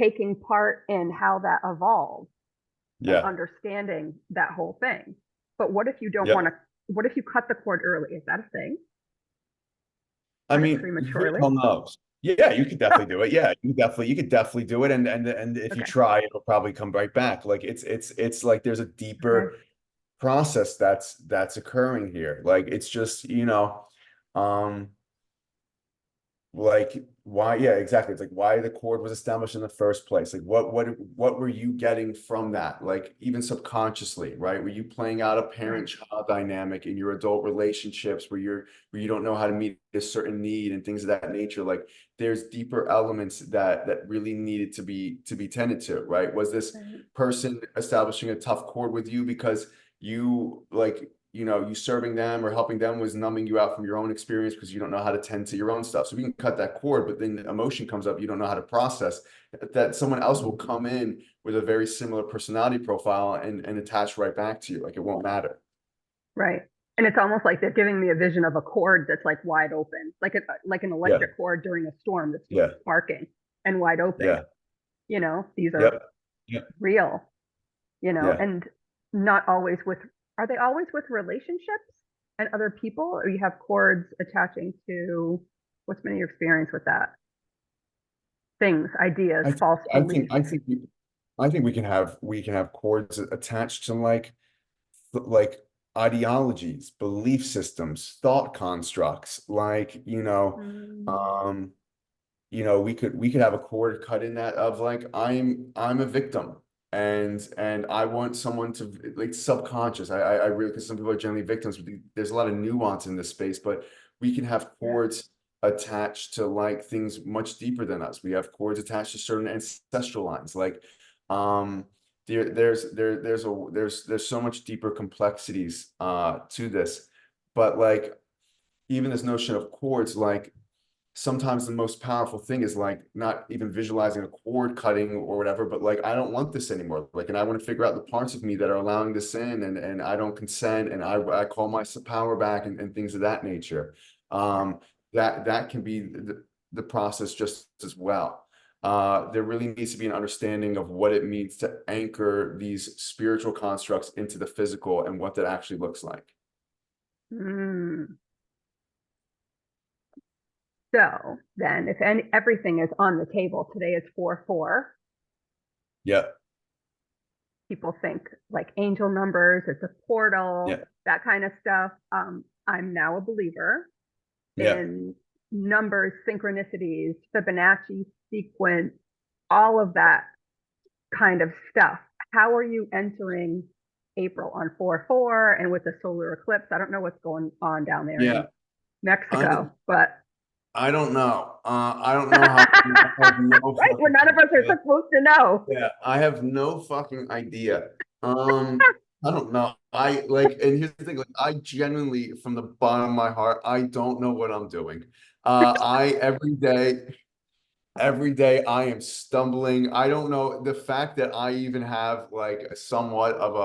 taking part in how that evolved and yeah, understanding that whole thing. But what if you don't want yeah. to? What if you cut the cord early? Is that a thing? I Cut it mean, who the prematurely? hell knows? Yeah, you could definitely do it. Yeah, you could definitely do it. And if you Okay. try, it'll probably come right back. Like it's like there's a Okay. deeper process that's occurring here. Like it's just, um, like why, yeah, exactly, it's like why the cord was established in the first place, like what were you getting from that, like even subconsciously, right? Were you playing out a Right. parent-child dynamic in your adult relationships where you don't know how to meet a certain need and things of that nature? Like there's deeper elements that really needed to be tended to, right? Was this Right. person establishing a tough cord with you because you like you serving them or helping them was numbing you out from your own experience because you don't know how to tend to your own stuff. So we can cut that cord, but then emotion comes up, you don't know how to process that. Someone else will come in with a very similar personality profile and attach right back to you. Like it won't matter. Right. And it's almost like they're giving me a vision of a cord that's like wide open, like an Yeah, electric cord during a storm that's just yeah, sparking and wide open. yeah, These are yep, yep, real, yeah. and not always with, are they always with relationships and other people, or you have cords attaching to, what's been your experience with that? Things, ideas, I think false I think beliefs. I think we, I think we can have cords attached to like ideologies, belief systems, thought constructs, like, Mm, um, we could have a cord cut in that of like I'm a victim and I want someone to like subconscious. I really, because some people are generally victims, but there's a lot of nuance in this space, but we can have yeah. cords attached to like things much deeper than us. We have cords attached to certain ancestral lines. Like um there's so much deeper complexities to this. But like even this notion of cords, like sometimes the most powerful thing is like not even visualizing a cord cutting or whatever, but like I don't want this anymore. Like, and I want to figure out the parts of me that are allowing this in, and I don't consent, and I call my power back, and things of that nature. Right. That can be the process just as well. There really needs to be an understanding of what it means to anchor these spiritual constructs into the physical and what that actually looks like. Mm. So then, if everything is on the table, today is 4/4. Yeah, People think like angel numbers, it's a portal, yeah, that kind of stuff. I'm now a believer yeah, in numbers, synchronicities, Fibonacci sequence, all of that kind of stuff. How are you entering April on 4/4 and with the solar eclipse? I don't know what's going on down there in yeah. I Mexico, but I don't know. I don't know how. I have no right, where fucking none of us are idea. supposed to know. Yeah, I have no fucking idea. I don't know. I like, and here's the thing, like, I genuinely, from the bottom of my heart, I don't know what I'm doing. I every day I am stumbling. I don't know the fact that I even have like somewhat of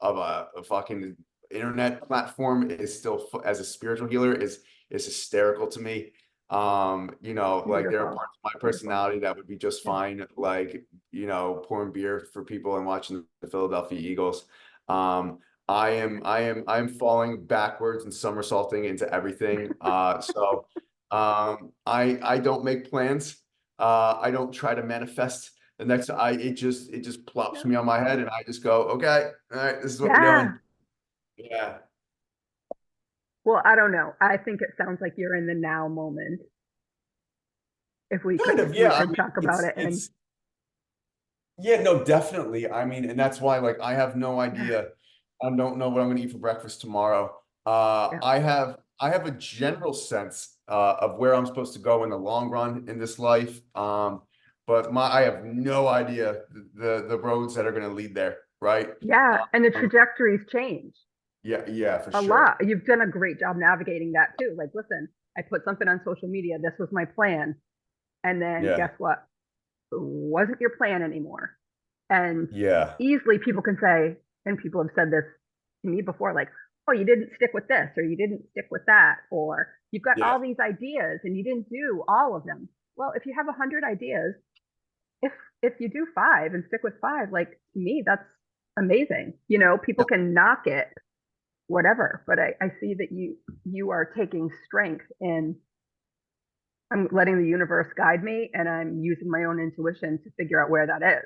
a fucking internet platform is still as a spiritual healer is hysterical to me. Like there are Beautiful, parts of my beautiful. personality that would be just Yeah. fine, like, pouring beer for people and watching the Philadelphia Eagles. Um, I am falling backwards and somersaulting into everything. I don't make plans. I don't try to manifest the next. It just plops me on my head, and I just go, okay, all right, this is what we're doing. Yeah. Yeah, Well, I don't know. I think it sounds like you're in the now moment. Kind If of, we yeah. I could mean, talk about it, and yeah, no, definitely. I mean, and that's why, like, I have no yeah, idea. I don't know what I'm gonna eat for breakfast tomorrow. yeah, I have a general sense of where I'm supposed to go in the long run in this life. But I have no idea the roads that are gonna lead there, right? yeah. And the Um, trajectories change yeah, yeah, for a sure. lot. You've done a great job navigating that too. Like, listen, I put something on social media. This was my plan, and then Yeah, guess what? It wasn't your plan anymore. And yeah, easily people can say, and people have said this to me before, like, oh, you didn't stick with this, or you didn't stick with that, or you've got yeah. all these ideas and you didn't do all of them. Well, if you have 100 ideas, if if you do five and stick with five, like to me, that's amazing. You know, people can knock it, whatever, but I see that you are taking strength in I'm letting the universe guide me and I'm using my own intuition to figure out where that is.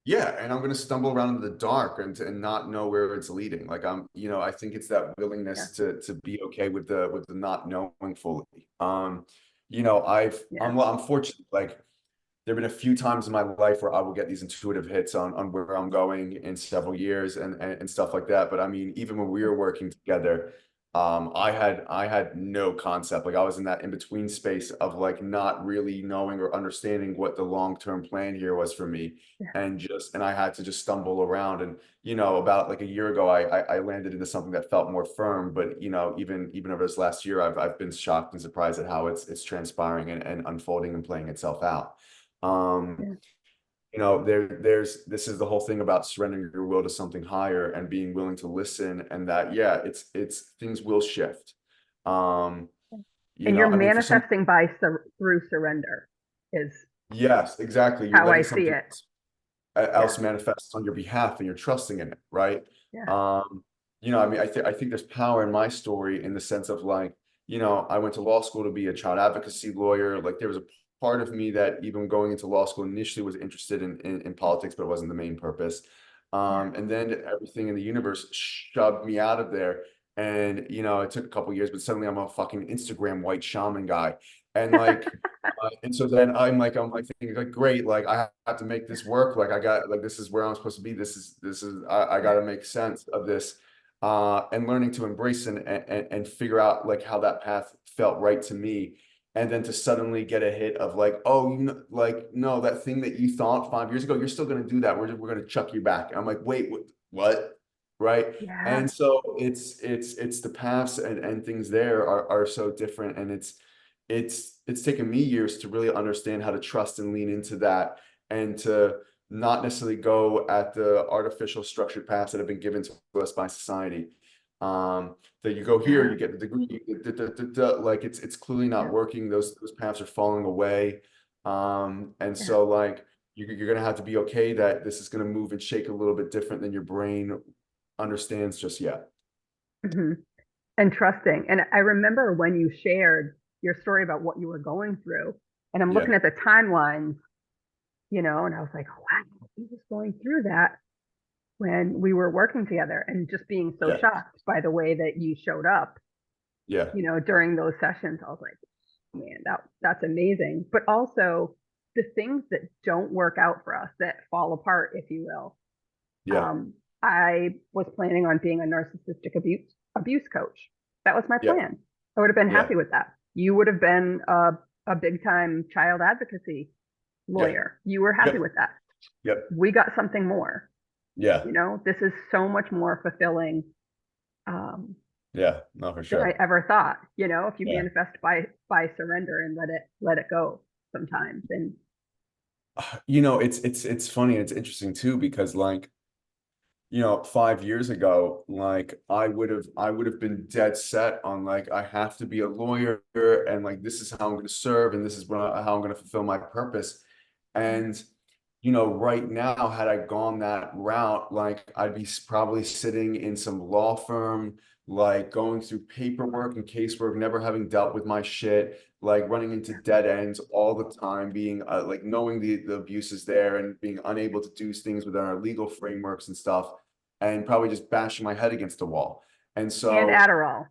Yeah, and I'm going to stumble around in the dark and not know where it's leading. Like I think it's that Yeah. willingness to be okay with the not knowing fully. Yeah. I'm fortunate. Like there have been a few times in my life where I will get these intuitive hits on where I'm going in several years and stuff like that. But I mean, even when we were working together, I had no concept. Like I was in that in between space of like not really knowing or understanding what the long-term plan here was for me. Yeah. And I had to just stumble around. And about like a year ago, I landed into something that felt more firm. But even over this last year, I've been shocked and surprised at how it's transpiring and unfolding and playing itself out. Um, Yeah. there's this is the whole thing about surrendering your will to something higher and being willing to listen, and that yeah, it's things will shift. Um, And you're I mean, for some, manifesting by through surrender is yes, exactly. You're how I letting see something it. Yeah. else manifest on your behalf, and you're trusting in it, right? Yeah. Um, I mean, I think there's power in my story in the sense of like, I went to law school to be a child advocacy lawyer. Like there was a part of me that even going into law school initially was interested in politics, but it wasn't the main purpose. Yeah. And then everything in the universe shoved me out of there. And it took a couple years, but suddenly I'm a fucking Instagram white shaman guy. And like and so then I'm like thinking like great, like I have to make this work. Like I got like this is where I'm supposed to be. This is I got Yeah. to make sense of this, and learning to embrace and figure out like how that path felt right to me, and then to suddenly get a hit of like oh like no, that thing that you thought 5 years ago you're still going to do that. We're gonna chuck you back. And I'm like wait what right? Yeah. And so it's the paths and things there are so different, and it's taken me years to really understand how to trust and lean into that, and to not necessarily go at the artificial structured paths that have been given to us by society. That you go here, Yeah. you get the degree, like it's clearly not Yeah. working. Those paths are falling away. And Yeah. so like you're gonna have to be okay that this is gonna move and shake a little bit different than your brain understands just yet. Hmm. And trusting. And I remember when you shared your story about what you were going through, and I'm Yeah, looking at the timelines, and I was like, oh, wow, he was going through that when we were working together and just being so yeah, shocked by the way that you showed up, yeah, during those sessions. I was like, man, that's amazing. But also the things that don't work out for us, that fall apart, if you will. yeah, Um, I was planning on being a narcissistic abuse coach. That was my yeah, plan. I would have been yeah, happy with that. You would have been a big time child advocacy yeah, lawyer. You were happy yep, with that. yep, We got something more. yeah, This is so much more fulfilling, um, yeah, no, for than I sure. ever thought. If you Yeah. manifest by surrender and let it go sometimes. And It's funny and it's interesting too because like 5 years ago, like I would have been dead set on like I have to be a lawyer and like this is how I'm going to serve and this is how I'm going to fulfill my purpose. yeah, And right now, had I gone that route, like I'd be probably sitting in some law firm, like going through paperwork and casework, never having dealt with my shit, like running into dead ends all the time, being like knowing the abuse is there and being unable to do things within our legal frameworks and stuff, and probably just bashing my head against the wall. And and so Adderall.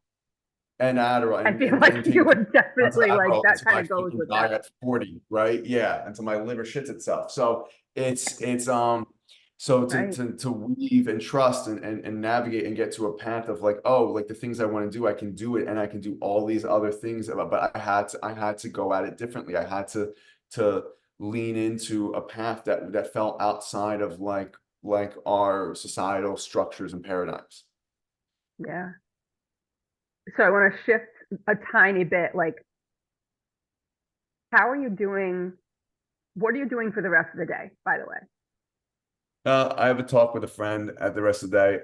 and Adderall I feel and like you taking would amounts of definitely like Adderall that until kind I of goes fucking with die that, at 40, right? Yeah, until my liver shits itself. So so right? to weave and trust and navigate and get to a path of like, oh, like the things I want to do, I can do it, and I can do all these other things. But I had to go at it differently. I had to lean into a path that fell outside of like our societal structures and paradigms. Yeah. So I want to shift a tiny bit. Like, how are you doing? What are you doing for the rest of the day, by the way? I have a talk with a friend at the rest of the day.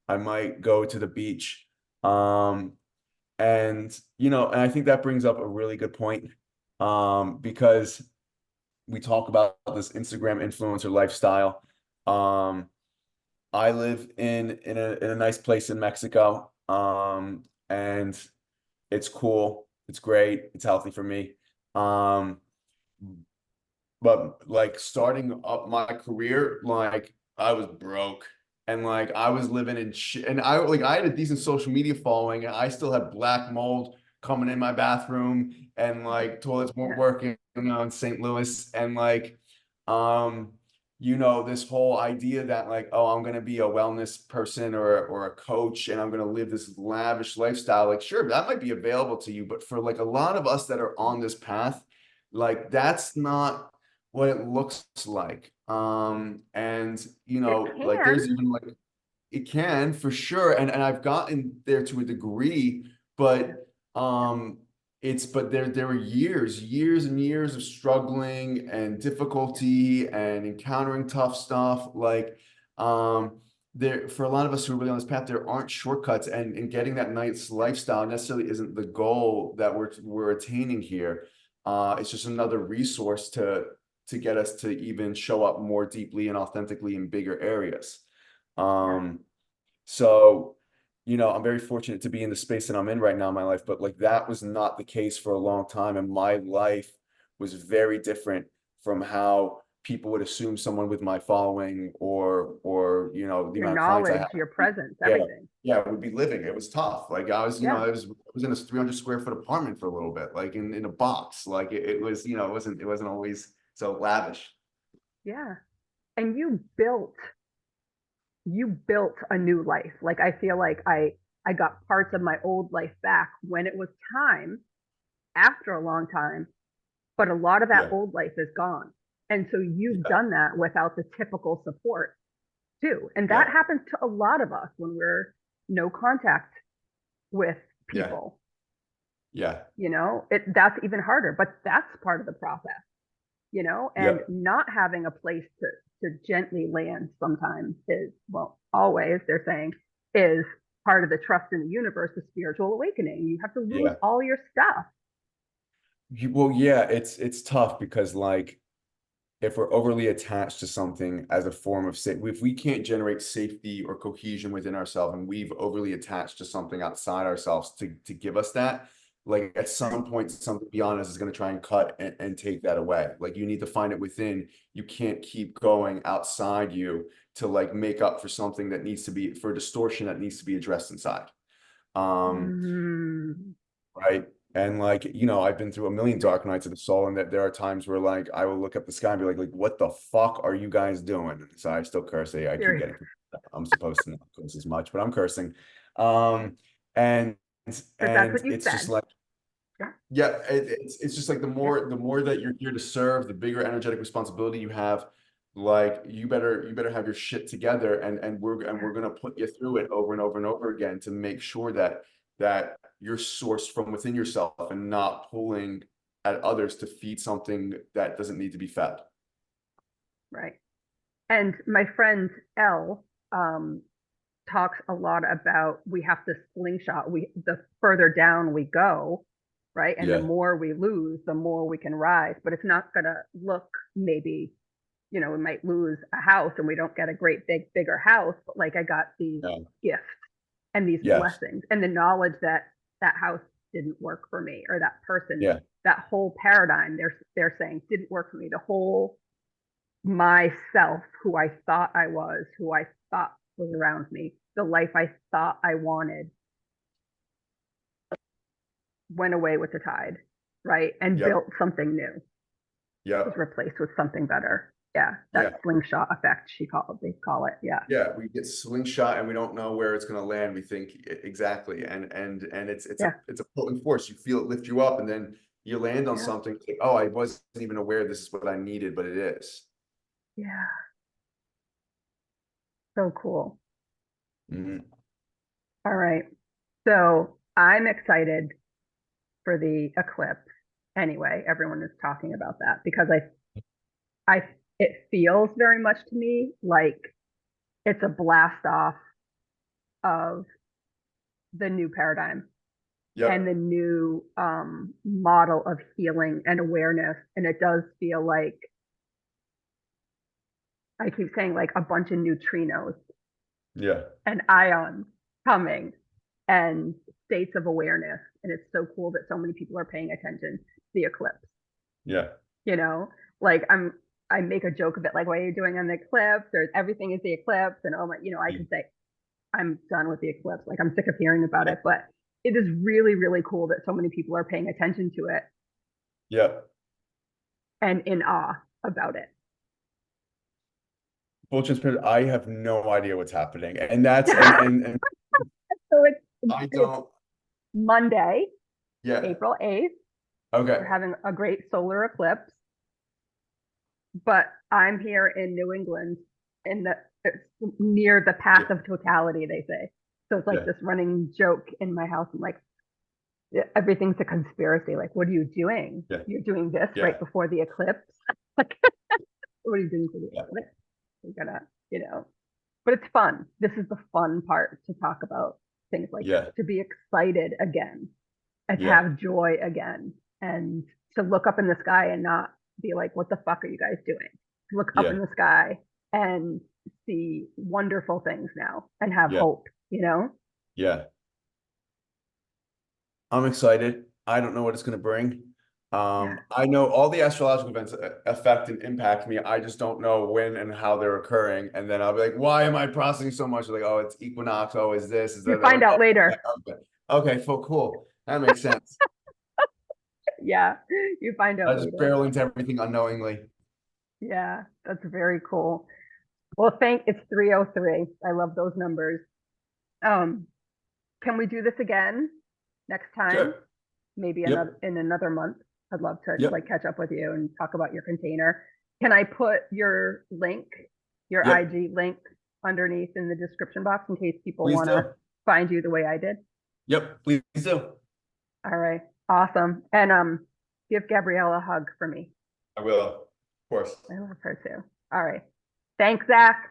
I might go to the beach. Um, and and I think that brings up a really good point. Because we talk about this Instagram influencer lifestyle. Um, I live in a nice place in Mexico. And it's cool. It's great. It's healthy for me. Um, but like starting up my career, like I was broke and like I was living in shit. And I had a decent social media following and I still had black mold coming in my bathroom and like toilets weren't Yeah. working, in St. Louis. And like, um, this whole idea that like, oh, I'm gonna be a wellness person or a coach and I'm gonna live this lavish lifestyle. Like, sure, that might be available to you, but for like a lot of us that are on this path, like that's not what it looks like. And It like can. there's even like it can for sure. And I've gotten there to a degree, but there were years and years of struggling and difficulty and encountering tough stuff. Like there for a lot of us who are really on this path, there aren't shortcuts and getting that nice lifestyle necessarily isn't the goal that we're attaining here. It's just another resource to get us to even show up more deeply and authentically in bigger areas. Yeah. Um, so, I'm very fortunate to be in the space that I'm in right now in my life, but like that was not the case for a long time. And my life was very different from how people would assume someone with my following or the Your amount of clients I knowledge, have. your presence, Yeah. everything. Yeah, would be living. It was tough. Like Yeah. I was in a 300 square foot apartment for a little bit, like in a box. Like it was, it wasn't always so lavish. Yeah. And you built a new life. Like I feel like I got parts of my old life back when it was time after a long time, but a lot of that Yeah. old life is gone. And so you've Yeah. done that without the typical support too. And that Yeah. happens to a lot of us when we're no contact with Yeah. people. Yeah. That's even harder, but that's part of the process, and Yep. not having a place to gently land sometimes is, well, always they're saying is part of the trust in the universe, the spiritual awakening. You have to lose Yeah. all your stuff. Well, yeah, it's tough because like if we're overly attached to something as a form of safety, if we can't generate safety or cohesion within ourselves and we've overly attached to something outside ourselves to give us that, like at Right. some point, something beyond us is going to try and cut and take that away. Like you need to find it within. You can't keep going outside you to like make up for something that needs to be for distortion that needs to be addressed inside. Um, Mm, right? And like, I've been through a million right. dark nights of the soul, and that there are times where like I will look up the sky and be like, what the fuck are you guys doing? So I still curse. I keep Serious. getting I'm supposed to not curse as much, but I'm cursing. Um, and Because that's and what you it's just said. like Yeah. yeah, it's just like Yeah. the more that you're here to serve, the bigger energetic responsibility you have. Like you better have your shit together, and Yeah. we're gonna put you through it over and over and over again to make sure that you're sourced from within yourself and not pulling at others to feed something that doesn't need to be fed. Right. And my friend Elle talks a lot about we have to slingshot. The further down we go, right, and the Yeah, more we lose, the more we can rise. But it's not gonna look, maybe, we might lose a house and we don't get a great bigger house, but like I got these yeah, gifts and these yes, blessings and the knowledge that that house didn't work for me, or that person, yeah, that whole paradigm they're saying didn't work for me. The whole myself, who I thought I was, who I thought was around me, the life I thought I wanted, went away with the tide, right? And Yep. built something new, was Yep. replaced with something better. Yeah, that Yeah. slingshot effect, they call it. Yeah. Yeah, we get slingshot and we don't know where it's going to land. We think exactly, and Yeah. it's a pulling force. You feel it lift you up, and then you land on Yeah. something. Like, oh, I wasn't even aware this is what I needed, but it is. Yeah. So cool. Mhm. All right. So I'm excited for the eclipse. Anyway, everyone is talking about that because I, it feels very much to me like it's a blast off of the new paradigm and the Yep. new model of healing and awareness. And it does feel like, I keep saying, like a bunch of neutrinos Yeah. and ions coming and states of awareness. And it's so cool that so many people are paying attention to the eclipse, Yeah. you know? Like I make a joke of it, like, what are you doing on the eclipse? There's everything is the eclipse. And oh my, I could say, I'm done with the eclipse. Like, I'm sick of hearing about Yeah. it. But it is really, really cool that so many people are paying attention to it Yeah. and in awe about it. Full transparent. I have no idea what's happening, and that's and So I it's don't. Monday, Yeah. April 8th. We're Okay. having a great solar eclipse, but I'm here in New England in the it's near the Yeah. path of totality, they say. So it's like Yeah. this running joke in my house. I'm like, everything's a conspiracy. Like, what are you doing? Yeah. You're doing this right Yeah. before the eclipse. Like, what are you doing for the Yeah. eclipse? You're gonna, you know. But it's fun. This is the fun part to talk about things like this, Yeah. to be excited again and to Yeah. have joy again and to look up in the sky and not be like, what the fuck are you guys doing? To look up in Yeah. the sky and see wonderful things now and have Yeah. hope, you know? Yeah. I'm excited. I don't know what it's going to bring. Yeah. I know all the astrological events affect and impact me. I just don't know when and how they're occurring. And then I'll be like, why am I processing so much? Like, oh, it's equinox. Oh, is this? Is You that? I'm find like, out oh, okay, later. okay. Okay, cool. That makes sense. Yeah. You find I out just later. barrel into everything unknowingly. Yeah. That's very cool. Well, it's 303. I love those numbers. Um, can we do this again next time? Sure. Maybe Yep. another month. I'd love to like Yep. catch up with you and talk about your container. Can I put your link, your Yep. IG link underneath in the description box in case people Please want to do. find you the way I did? Yep. Please do. All right. Awesome. And give Gabrielle a hug for me. I will. Of course. I love her too. All right. Thanks, Zach.